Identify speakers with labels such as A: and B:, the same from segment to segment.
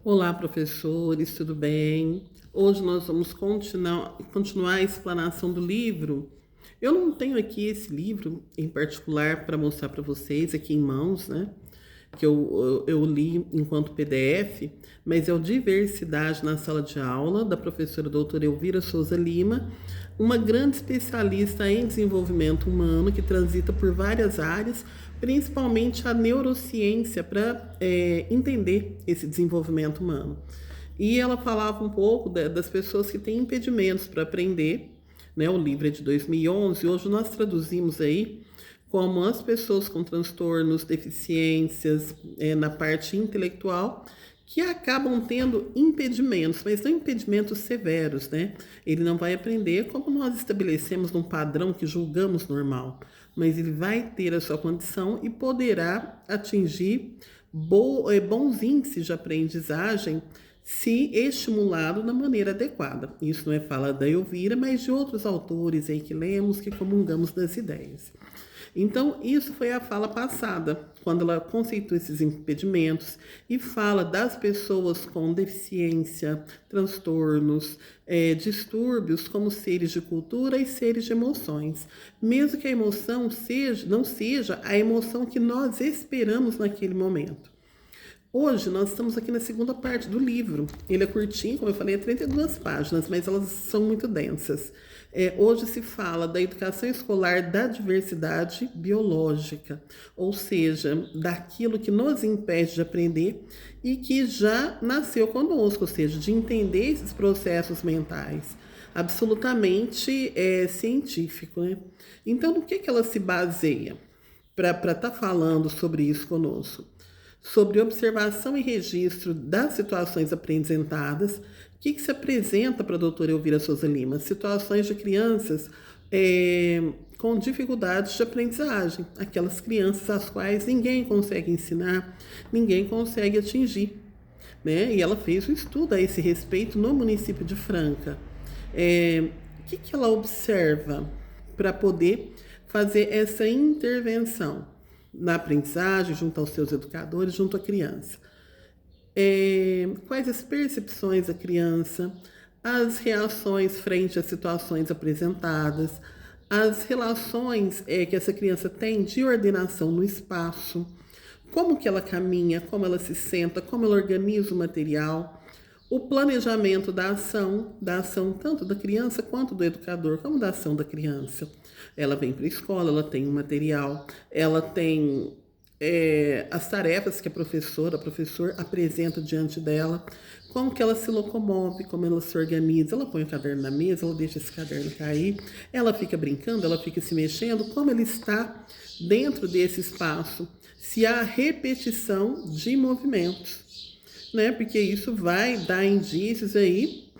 A: Olá, professores, tudo bem? Hoje nós vamos continuar a explanação do livro. Eu não tenho aqui esse livro em particular para mostrar para vocês aqui em mãos, né? Que eu li enquanto PDF, mas é o Diversidade na Sala de Aula, da professora doutora Elvira Souza Lima, uma grande especialista em desenvolvimento humano que transita por várias áreas, principalmente a neurociência, para entender esse desenvolvimento humano. E ela falava um pouco das pessoas que têm impedimentos para aprender, né? O livro é de 2011, hoje nós traduzimos aí como as pessoas com transtornos, deficiências na parte intelectual, que acabam tendo impedimentos, mas não impedimentos severos, né? Ele não vai aprender como nós estabelecemos num padrão que julgamos normal, mas ele vai ter a sua condição e poderá atingir bons índices de aprendizagem se estimulado da maneira adequada. Isso não é fala da Elvira, mas de outros autores aí que lemos, que comungamos das ideias. Então, isso foi a fala passada, quando ela conceitua esses impedimentos e fala das pessoas com deficiência, transtornos, distúrbios como seres de cultura e seres de emoções. Mesmo que a emoção não seja a emoção que nós esperamos naquele momento. Hoje nós estamos aqui na segunda parte do livro. Ele é curtinho, como eu falei, é 32 páginas, mas elas são muito densas. Hoje se fala da educação escolar da diversidade biológica, ou seja, daquilo que nos impede de aprender e que já nasceu conosco, ou seja, de entender esses processos mentais. Absolutamente científico, né? Então, no que ela se baseia para estar falando sobre isso conosco? Sobre observação e registro das situações apresentadas. O que se apresenta para a doutora Elvira Souza Lima? Situações de crianças com dificuldades de aprendizagem, aquelas crianças às quais ninguém consegue ensinar, ninguém consegue atingir. Né? E ela fez um estudo a esse respeito no município de Franca. O que ela observa para poder fazer essa intervenção na aprendizagem, junto aos seus educadores, junto à criança? Quais as percepções da criança, as reações frente às situações apresentadas, as relações que essa criança tem de ordenação no espaço, como que ela caminha, como ela se senta, como ela organiza o material, o planejamento da ação tanto da criança quanto do educador, como da ação da criança. Ela vem para a escola, ela tem um material, ela tem as tarefas que a professor apresenta diante dela, como que ela se locomove, como ela se organiza, ela põe o caderno na mesa, ela deixa esse caderno cair, ela fica brincando, ela fica se mexendo, como ela está dentro desse espaço, se há repetição de movimentos, né? Porque isso vai dar indícios aí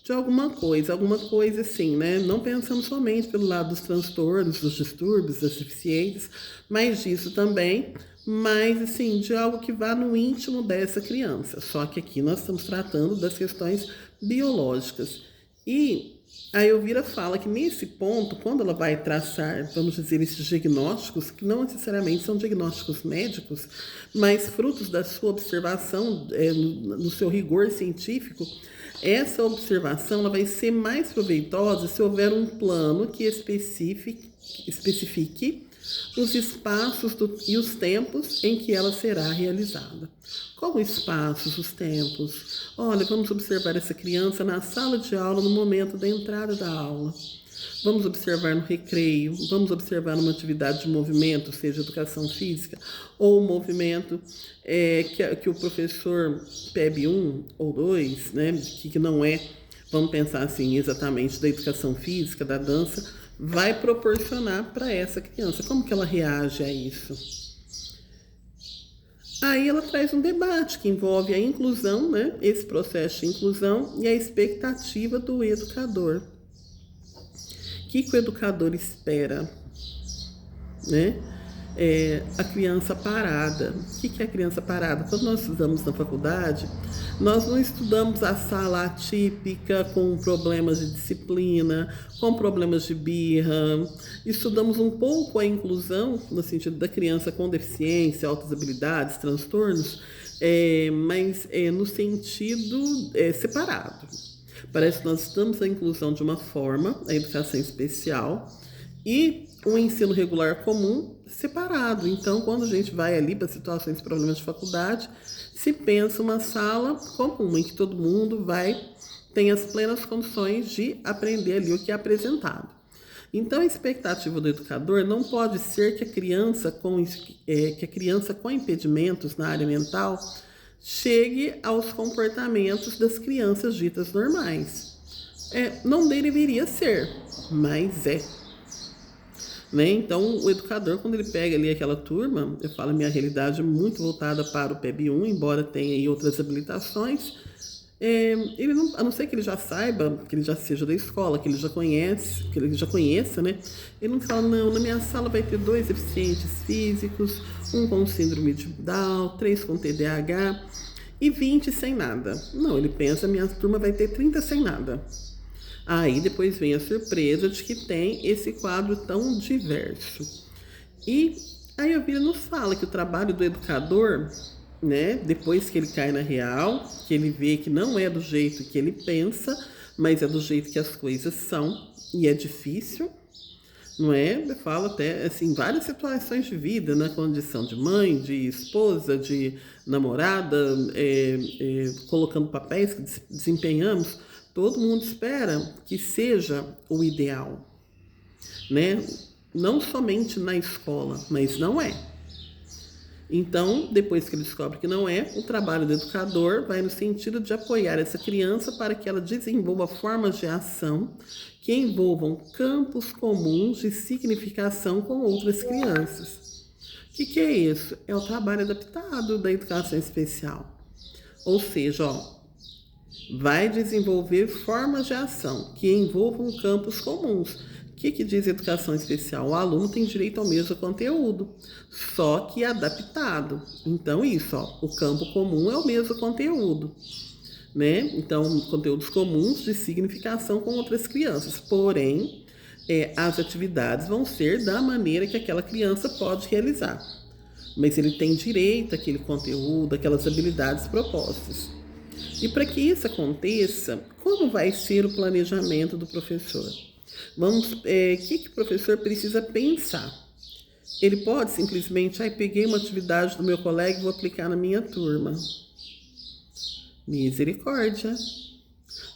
A: de alguma coisa assim, né? Não pensando somente pelo lado dos transtornos, dos distúrbios, das deficiências, mas disso também, mas assim, de algo que vá no íntimo dessa criança. Só que aqui nós estamos tratando das questões biológicas. E a Elvira fala que nesse ponto, quando ela vai traçar, vamos dizer, esses diagnósticos, que não necessariamente são diagnósticos médicos, mas frutos da sua observação, no seu rigor científico, essa observação ela vai ser mais proveitosa se houver um plano que especifique os espaços e os tempos em que ela será realizada. Como espaços, os tempos? Olha, vamos observar essa criança na sala de aula no momento da entrada da aula. Vamos observar no recreio, vamos observar numa atividade de movimento, seja educação física, ou movimento que o professor PEB 1 ou 2, né, que não é, vamos pensar assim, exatamente da educação física, da dança, vai proporcionar para essa criança. Como que ela reage a isso? Aí ela traz um debate que envolve a inclusão, né, esse processo de inclusão e a expectativa do educador. O que o educador espera, né? A criança parada. O que é a criança parada? Quando nós estudamos na faculdade, nós não estudamos a sala atípica com problemas de disciplina, com problemas de birra. Estudamos um pouco a inclusão, no sentido da criança com deficiência, altas habilidades, transtornos, mas no sentido separado. Parece que nós estamos na inclusão de uma forma, a educação especial, e o ensino regular comum separado. Então, quando a gente vai ali para situações de problemas de faculdade, se pensa uma sala comum em que todo mundo tem as plenas condições de aprender ali o que é apresentado. Então, a expectativa do educador não pode ser que a criança com impedimentos na área mental chegue aos comportamentos das crianças ditas normais. Não deveria ser, mas é. Né? Então, o educador, quando ele pega ali aquela turma, eu falo, minha realidade é muito voltada para o PEB 1, embora tenha aí outras habilitações, ele não, a não ser que ele já saiba, que ele já seja da escola, que ele já conheça, né? Ele não fala, não, na minha sala vai ter 2 deficientes físicos, 1 com síndrome de Down, 3 com TDAH e 20 sem nada. Não, ele pensa, minha turma vai ter 30 sem nada. Aí depois vem a surpresa de que tem esse quadro tão diverso. E aí a Bíblia nos fala que o trabalho do educador, né, depois que ele cai na real, que ele vê que não é do jeito que ele pensa, mas é do jeito que as coisas são, e é difícil, não é? Eu falo até assim, várias situações de vida, na condição de mãe, de esposa, de namorada, colocando papéis que desempenhamos, todo mundo espera que seja o ideal, né? Não somente na escola, mas não é. Então, depois que ele descobre que não é, o trabalho do educador vai no sentido de apoiar essa criança para que ela desenvolva formas de ação que envolvam campos comuns de significação com outras crianças. O que é isso? É o trabalho adaptado da educação especial. Ou seja, vai desenvolver formas de ação que envolvam campos comuns. O que diz educação especial? O aluno tem direito ao mesmo conteúdo, só que adaptado. Então, isso, o campo comum é o mesmo conteúdo, né? Então, conteúdos comuns de significação com outras crianças. Porém, as atividades vão ser da maneira que aquela criança pode realizar. Mas ele tem direito àquele conteúdo, àquelas habilidades propostas. E para que isso aconteça, como vai ser o planejamento do professor? Que o professor precisa pensar? Ele pode simplesmente, peguei uma atividade do meu colega e vou aplicar na minha turma. Misericórdia.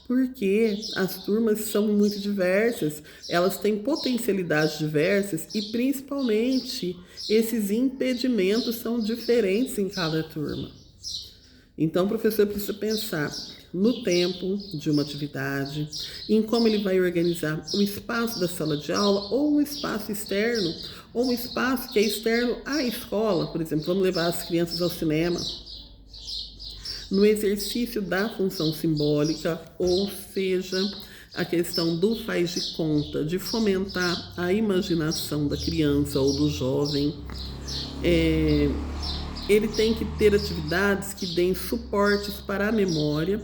A: Porque as turmas são muito diversas, elas têm potencialidades diversas e principalmente esses impedimentos são diferentes em cada turma. Então o professor precisa pensar no tempo de uma atividade, em como ele vai organizar o espaço da sala de aula ou um espaço externo, ou um espaço que é externo à escola. Por exemplo, vamos levar as crianças ao cinema. No exercício da função simbólica, ou seja, a questão do faz de conta, de fomentar a imaginação da criança ou do jovem, ele tem que ter atividades que deem suportes para a memória.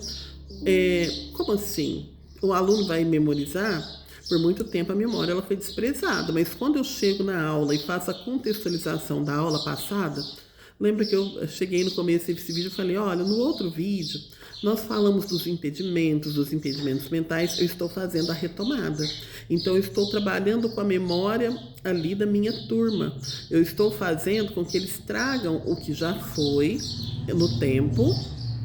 A: Como assim? O aluno vai memorizar? Por muito tempo a memória ela foi desprezada, mas quando eu chego na aula e faço a contextualização da aula passada, lembra que eu cheguei no começo desse vídeo e falei, olha, no outro vídeo nós falamos dos impedimentos mentais, eu estou fazendo a retomada. Então eu estou trabalhando com a memória ali da minha turma. Eu estou fazendo com que eles tragam o que já foi no tempo,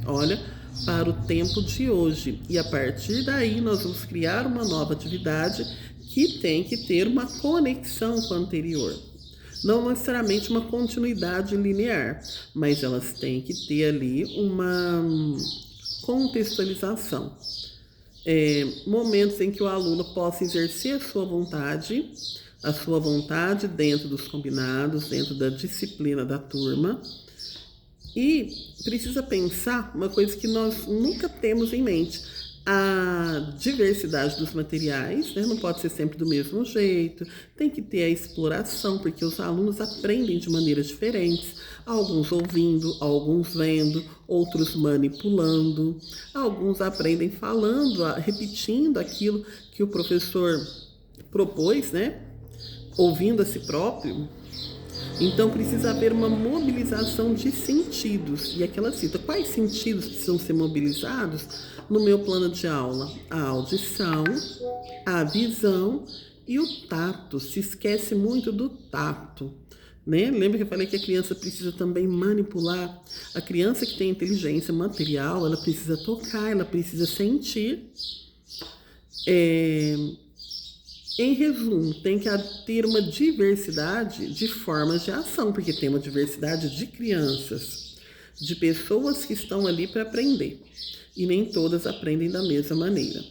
A: olha, para o tempo de hoje. E a partir daí nós vamos criar uma nova atividade que tem que ter uma conexão com a anterior. Não necessariamente uma continuidade linear, mas elas têm que ter ali uma contextualização. Momentos em que o aluno possa exercer a sua vontade dentro dos combinados, dentro da disciplina da turma. E precisa pensar uma coisa que nós nunca temos em mente: a diversidade dos materiais, né? Não pode ser sempre do mesmo jeito, tem que ter a exploração, porque os alunos aprendem de maneiras diferentes, alguns ouvindo, alguns vendo, outros manipulando, alguns aprendem falando, repetindo aquilo que o professor propôs, né? Ouvindo a si próprio. Então precisa haver uma mobilização de sentidos. E aqui ela cita quais sentidos precisam ser mobilizados no meu plano de aula: a audição, a visão e o tato. Se esquece muito do tato. Né? Lembra que eu falei que a criança precisa também manipular? A criança que tem inteligência material, ela precisa tocar, ela precisa sentir. Em resumo, tem que ter uma diversidade de formas de ação, porque tem uma diversidade de crianças, de pessoas que estão ali para aprender, e nem todas aprendem da mesma maneira.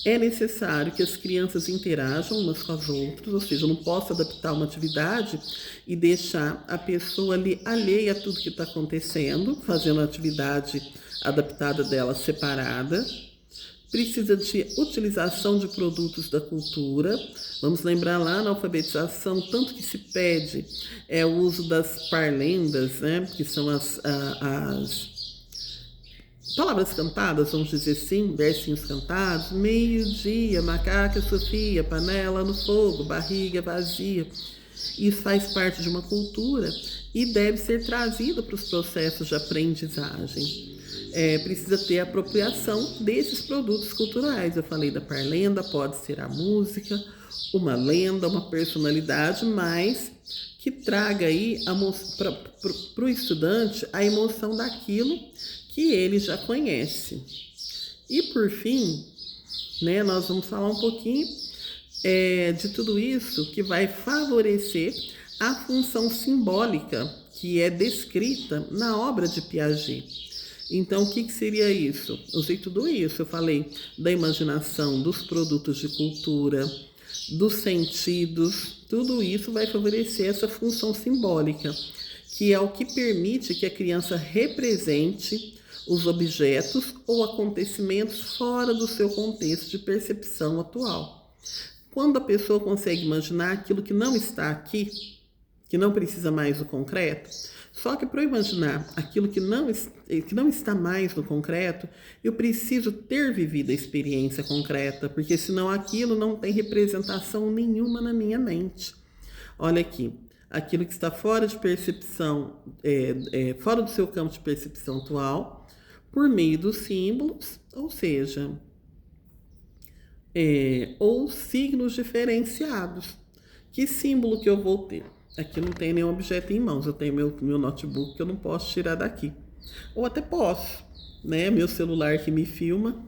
A: É necessário que as crianças interajam umas com as outras, ou seja, eu não posso adaptar uma atividade e deixar a pessoa ali alheia a tudo que está acontecendo, fazendo a atividade adaptada dela separada. Precisa de utilização de produtos da cultura. Vamos lembrar lá na alfabetização, tanto que se pede o uso das parlendas, né, que são as palavras cantadas, vamos dizer assim, versinhos cantados: meio-dia, macaca Sofia, panela no fogo, barriga vazia. Isso faz parte de uma cultura e deve ser trazido para os processos de aprendizagem. Precisa ter apropriação desses produtos culturais. Eu falei da parlenda, pode ser a música, uma lenda, uma personalidade, mas que traga aí para o estudante a emoção daquilo que ele já conhece. E por fim, né, nós vamos falar um pouquinho de tudo isso que vai favorecer a função simbólica que é descrita na obra de Piaget. Então, o que seria isso? Eu sei tudo isso. Eu falei da imaginação, dos produtos de cultura, dos sentidos. Tudo isso vai favorecer essa função simbólica, que é o que permite que a criança represente os objetos ou acontecimentos fora do seu contexto de percepção atual. Quando a pessoa consegue imaginar aquilo que não está aqui, que não precisa mais do concreto, só que para eu imaginar aquilo que não está mais no concreto, eu preciso ter vivido a experiência concreta, porque senão aquilo não tem representação nenhuma na minha mente. Olha aqui, aquilo que está fora de percepção, fora do seu campo de percepção atual, por meio dos símbolos, ou seja, ou signos diferenciados. Que símbolo que eu vou ter? Aqui não tem nenhum objeto em mãos, eu tenho meu notebook que eu não posso tirar daqui. Ou até posso, né? Meu celular que me filma.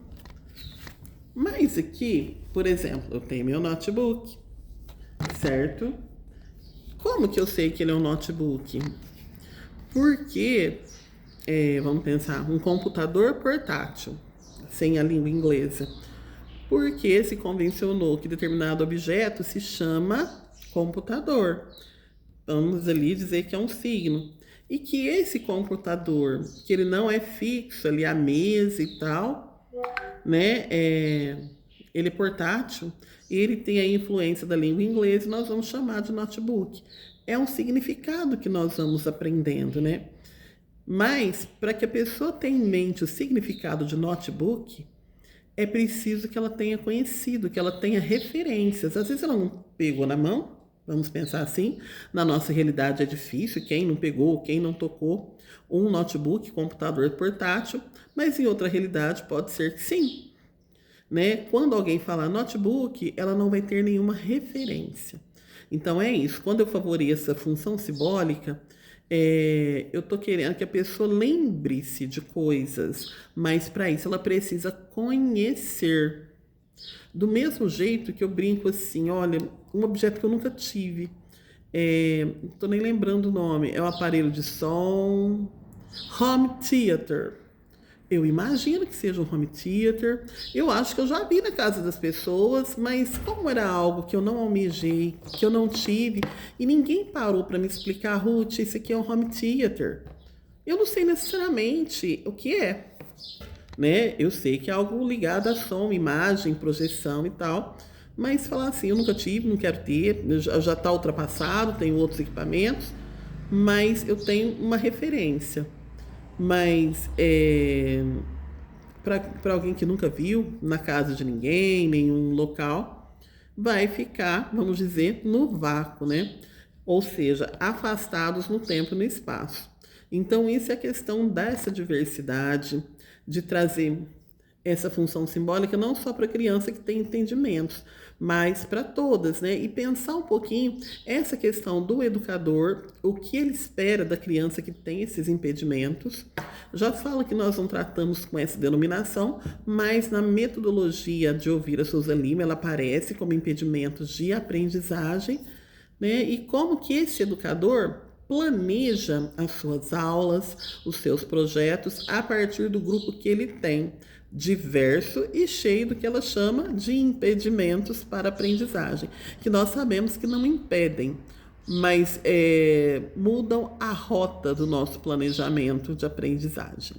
A: Mas aqui, por exemplo, eu tenho meu notebook, certo? Como que eu sei que ele é um notebook? Porque, vamos pensar, um computador portátil, sem a língua inglesa. Porque se convencionou que determinado objeto se chama computador. Vamos ali dizer que é um signo. E que esse computador, que ele não é fixo ali, a mesa e tal, né? Ele é portátil, ele tem a influência da língua inglesa e nós vamos chamar de notebook. É um significado que nós vamos aprendendo, né? Mas, para que a pessoa tenha em mente o significado de notebook, é preciso que ela tenha conhecido, que ela tenha referências. Às vezes ela não pegou na mão, vamos pensar assim, na nossa realidade é difícil, quem não pegou, quem não tocou um notebook, computador portátil, mas em outra realidade pode ser que sim. Né? Quando alguém falar notebook, ela não vai ter nenhuma referência. Então é isso, quando eu favoreço a função simbólica, eu estou querendo que a pessoa lembre-se de coisas, mas para isso ela precisa conhecer. Do mesmo jeito que eu brinco assim, olha, um objeto que eu nunca tive, não estou nem lembrando o nome, é um aparelho de som, home theater. Eu imagino que seja um home theater. Eu acho que eu já vi na casa das pessoas, mas como era algo que eu não almejei, que eu não tive, e ninguém parou para me explicar, Ruth, isso aqui é um home theater. Eu não sei necessariamente o que é, né? Eu sei que é algo ligado a som, imagem, projeção e tal, mas falar assim, eu nunca tive, não quero ter, já está ultrapassado, tenho outros equipamentos, mas eu tenho uma referência. Mas para alguém que nunca viu na casa de ninguém, nenhum local, vai ficar, vamos dizer, no vácuo, né? ou seja, afastados no tempo e no espaço. Então, isso é a questão dessa diversidade, de trazer essa função simbólica não só para a criança que tem entendimentos, mas para todas, né? E pensar um pouquinho essa questão do educador, o que ele espera da criança que tem esses impedimentos. Já falo que nós não tratamos com essa denominação, mas na metodologia de ouvir a Souza Lima, ela aparece como impedimentos de aprendizagem, né? E como que esse educador planeja as suas aulas, os seus projetos a partir do grupo que ele tem, diverso e cheio do que ela chama de impedimentos para a aprendizagem, que nós sabemos que não impedem, mas mudam a rota do nosso planejamento de aprendizagem.